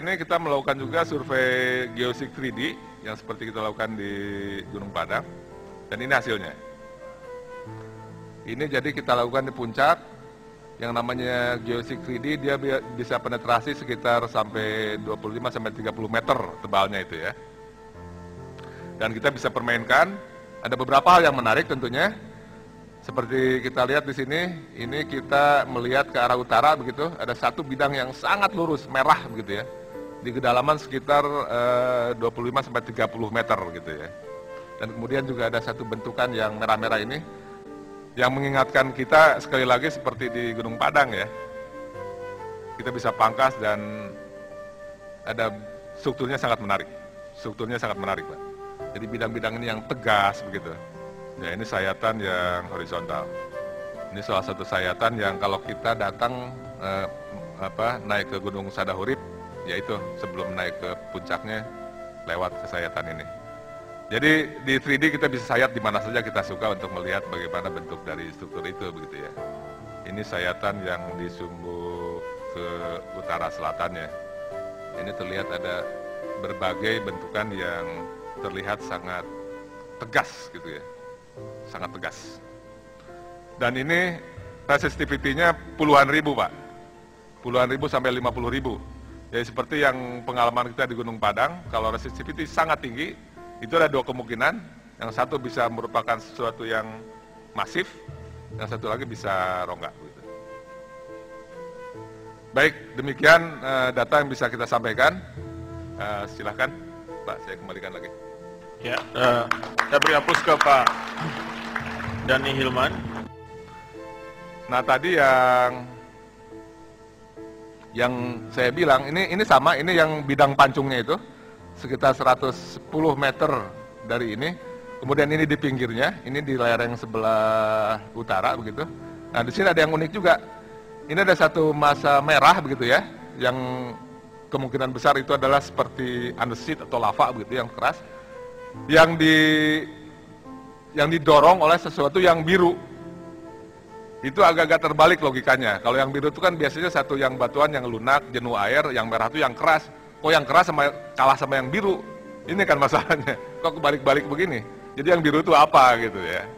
ini kita melakukan juga survei geosig 3D yang seperti kita lakukan di Gunung Padang. Dan ini hasilnya. Ini jadi kita lakukan di puncak, yang namanya geosig 3D dia bisa penetrasi sekitar sampai 25-30 meter tebalnya itu ya. Dan kita bisa permainkan, ada beberapa hal yang menarik tentunya. Seperti kita lihat di sini, ini kita melihat ke arah utara begitu, ada satu bidang yang sangat lurus, merah begitu ya. Di kedalaman sekitar 25-30 meter gitu ya. Dan kemudian juga ada satu bentukan yang merah-merah ini, yang mengingatkan kita sekali lagi seperti di Gunung Padang ya. Kita bisa pangkas dan ada strukturnya sangat menarik. Strukturnya sangat menarik, Pak. Jadi bidang-bidang ini yang tegas begitu. Ya ini sayatan yang horizontal. Ini salah satu sayatan yang kalau kita datang naik ke Gunung Sadahurip, yaitu sebelum naik ke puncaknya lewat ke sayatan ini. Jadi di 3D kita bisa sayat di mana saja kita suka untuk melihat bagaimana bentuk dari struktur itu begitu ya. Ini sayatan yang di sumbu ke utara selatannya. Ini terlihat ada berbagai bentukan yang terlihat sangat tegas gitu ya. Sangat tegas. Dan ini resistivity-nya puluhan ribu, Pak. Puluhan ribu sampai 50 ribu. Jadi seperti yang pengalaman kita di Gunung Padang, kalau resistivity sangat tinggi, itu ada dua kemungkinan. Yang satu bisa merupakan sesuatu yang masif, yang satu lagi bisa rongga. Gitu. Baik, demikian data yang bisa kita sampaikan. Silahkan, Pak, saya kembalikan lagi. Ya, saya beri aplaus ke Pak Dhani Hilman. Nah tadi yang saya bilang ini sama, ini yang bidang pancungnya itu sekitar 110 meter dari ini. Kemudian ini di pinggirnya, ini di lereng sebelah utara begitu. Nah di sini ada yang unik juga. Ini ada satu massa merah begitu ya, yang kemungkinan besar itu adalah seperti andesit atau lava begitu yang keras. Yang didorong oleh sesuatu yang biru. Itu agak-agak terbalik logikanya. Kalau yang biru itu kan biasanya satu yang batuan yang lunak, jenuh air, yang merah itu yang keras. Kok yang keras kalah sama yang biru? Ini kan masalahnya. Kok kebalik-balik begini? Jadi yang biru itu apa gitu ya.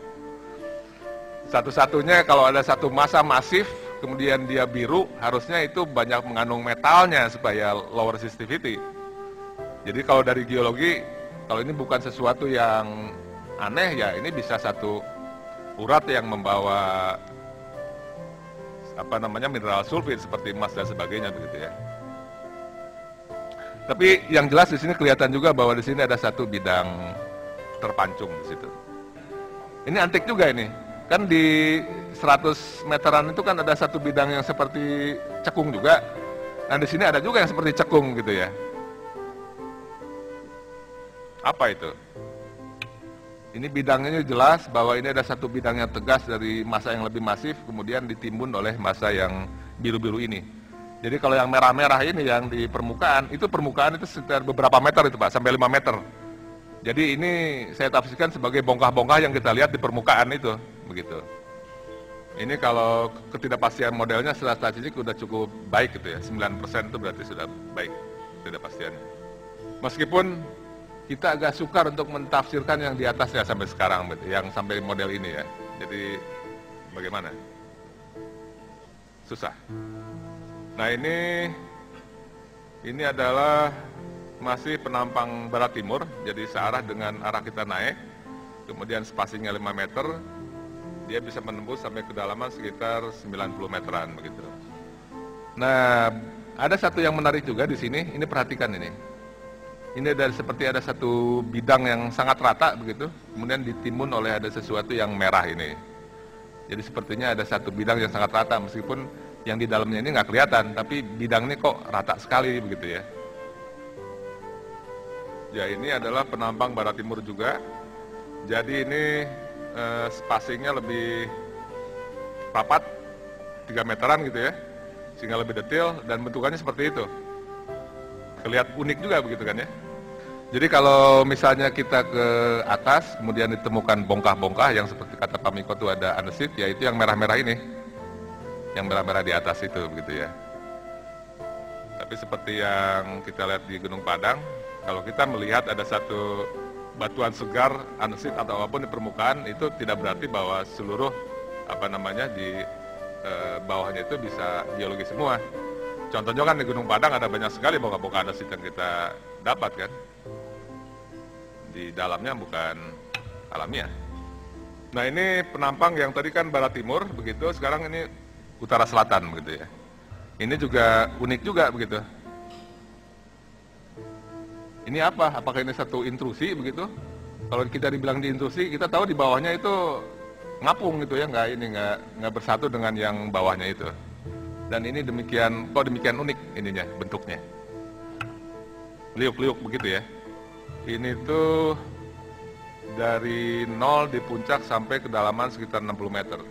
Satu-satunya kalau ada satu massa masif, kemudian dia biru, harusnya itu banyak mengandung metalnya supaya low resistivity. Jadi kalau dari geologi, kalau ini bukan sesuatu yang aneh ya, ini bisa satu urat yang membawa mineral sulfit seperti emas dan sebagainya begitu ya. Tapi yang jelas di sini kelihatan juga bahwa di sini ada satu bidang terpancung di situ. Ini antik juga ini. Kan di 100 meteran itu kan ada satu bidang yang seperti cekung juga. Nah di sini ada juga yang seperti cekung gitu ya. Apa itu? Ini bidangnya jelas bahwa ini ada satu bidang yang tegas dari massa yang lebih masif, kemudian ditimbun oleh massa yang biru-biru ini. Jadi kalau yang merah-merah ini yang di permukaan, itu permukaan itu sekitar beberapa meter itu Pak, sampai 5 meter. Jadi ini saya tafsirkan sebagai bongkah-bongkah yang kita lihat di permukaan itu, begitu. Ini kalau ketidakpastian modelnya secara statistik sudah cukup baik gitu ya, 9% itu berarti sudah baik ketidakpastiannya. Meskipun kita agak sukar untuk mentafsirkan yang di atasnya sampai sekarang, yang sampai model ini ya. Jadi bagaimana? Susah. Nah ini adalah masih penampang barat timur, jadi searah dengan arah kita naik, kemudian spasinya 5 meter, dia bisa menembus sampai kedalaman sekitar 90 meteran begitu. Nah ada satu yang menarik juga di sini, ini perhatikan ini. Ini seperti ada satu bidang yang sangat rata begitu, kemudian ditimbun oleh ada sesuatu yang merah ini. Jadi sepertinya ada satu bidang yang sangat rata, meskipun yang di dalamnya ini nggak kelihatan, tapi bidang ini kok rata sekali begitu ya. Ya ini adalah penampang barat timur juga. Jadi ini spacingnya lebih rapat, 3 meteran gitu ya, sehingga lebih detail dan bentukannya seperti itu. Kelihatan unik juga begitu kan ya. Jadi kalau misalnya kita ke atas, kemudian ditemukan bongkah-bongkah yang seperti kata Pak Miko itu ada andesit, yaitu yang merah-merah ini. Yang merah-merah di atas itu begitu ya. Tapi seperti yang kita lihat di Gunung Padang, kalau kita melihat ada satu batuan segar, andesit atau apapun di permukaan, itu tidak berarti bahwa seluruh di bawahnya itu bisa geologi semua. Contohnya kan di Gunung Padang ada banyak sekali boka-boka andesit yang kita dapat kan. Di dalamnya bukan alamiah. Nah ini penampang yang tadi kan barat timur begitu, sekarang ini utara selatan begitu ya. Ini juga unik juga begitu. Ini apa? Apakah ini satu intrusi begitu? Kalau kita dibilang di intrusi, kita tahu di bawahnya itu ngapung gitu ya, nggak bersatu dengan yang bawahnya itu. Dan ini demikian unik ininya bentuknya. Liuk-liuk begitu ya. Ini tuh dari nol di puncak sampai kedalaman sekitar 60 meter.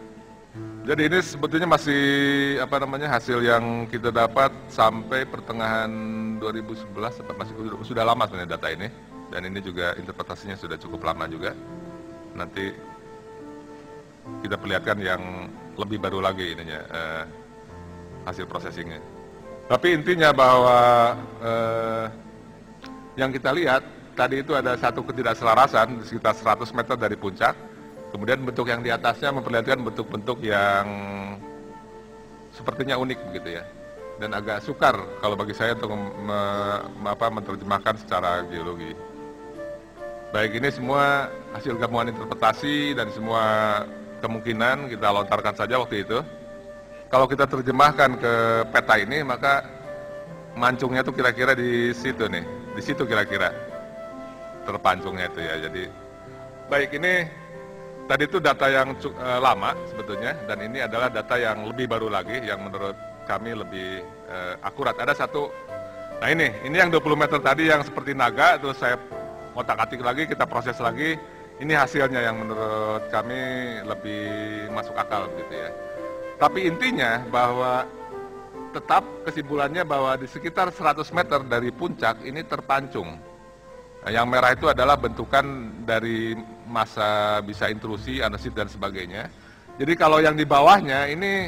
Jadi ini sebetulnya masih hasil yang kita dapat sampai pertengahan 2011, masih sudah lama sebenarnya data ini. Dan ini juga interpretasinya sudah cukup lama juga. Nanti kita perlihatkan yang lebih baru lagi ininya hasil processingnya. Tapi intinya bahwa yang kita lihat tadi itu ada satu ketidakselarasan di sekitar 100 meter dari puncak. Kemudian bentuk yang di atasnya memperlihatkan bentuk-bentuk yang sepertinya unik begitu ya. Dan agak sukar kalau bagi saya untuk menerjemahkan secara geologi. Baik, ini semua hasil gabungan interpretasi dan semua kemungkinan kita lontarkan saja waktu itu. Kalau kita terjemahkan ke peta ini, maka mancungnya tuh kira-kira di situ nih, di situ kira-kira terpancungnya itu ya. Jadi baik, ini tadi itu data yang lama sebetulnya, dan ini adalah data yang lebih baru lagi yang menurut kami lebih akurat. Ada satu, nah ini yang 20 meter tadi yang seperti naga, terus saya otak-atik lagi, kita proses lagi. Ini hasilnya yang menurut kami lebih masuk akal gitu ya. Tapi intinya bahwa tetap kesimpulannya bahwa di sekitar 100 meter dari puncak ini terpancung. Nah, yang merah itu adalah bentukan dari massa bisa intrusi, andesit dan sebagainya. Jadi kalau yang di bawahnya ini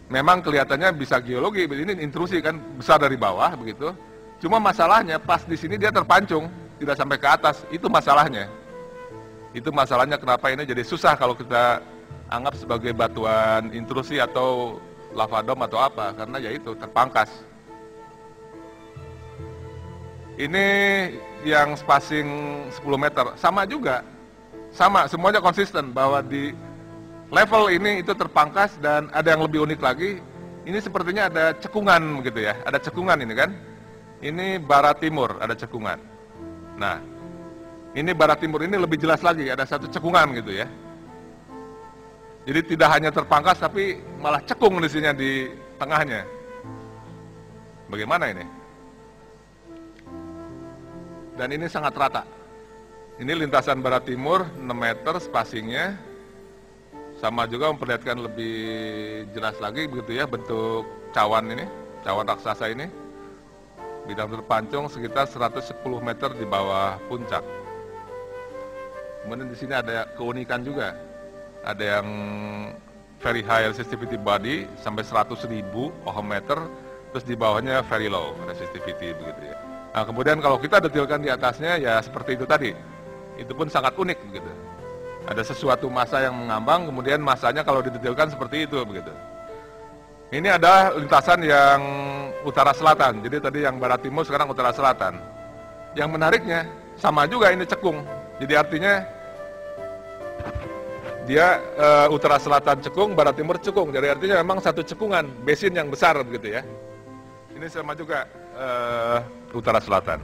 memang kelihatannya bisa geologi, ini intrusi kan besar dari bawah begitu. Cuma masalahnya pas di sini dia terpancung, tidak sampai ke atas. Itu masalahnya. Itu masalahnya kenapa ini jadi susah kalau kita anggap sebagai batuan intrusi atau lava dome atau apa, karena ya itu terpangkas. Ini yang spacing 10 meter, sama juga. Sama, semuanya konsisten bahwa di level ini itu terpangkas, dan ada yang lebih unik lagi, ini sepertinya ada cekungan begitu ya, ada cekungan ini kan. Ini barat timur, ada cekungan. Nah, ini barat timur ini lebih jelas lagi, ada satu cekungan gitu ya. Jadi tidak hanya terpangkas, tapi malah cekung di sini di tengahnya. Bagaimana ini? Dan ini sangat rata. Ini lintasan barat timur 6 meter spacingnya. Sama juga memperlihatkan lebih jelas lagi begitu ya bentuk cawan ini, cawan raksasa ini. Bidang terpancung sekitar 110 meter di bawah puncak. Kemudian di sini ada keunikan juga. Ada yang very high resistivity body sampai 100.000 ohm-meter, terus di bawahnya very low resistivity begitu ya. Nah, kemudian kalau kita detailkan di atasnya ya seperti itu tadi. Itu pun sangat unik begitu. Ada sesuatu massa yang mengambang, kemudian massanya kalau didetailkan seperti itu begitu. Ini ada lintasan yang utara selatan. Jadi tadi yang barat timur, sekarang utara selatan. Yang menariknya sama juga ini cekung. Jadi artinya dia utara selatan cekung, barat timur cekung. Jadi artinya memang satu cekungan, basin yang besar begitu ya. Ini sama juga utara selatan.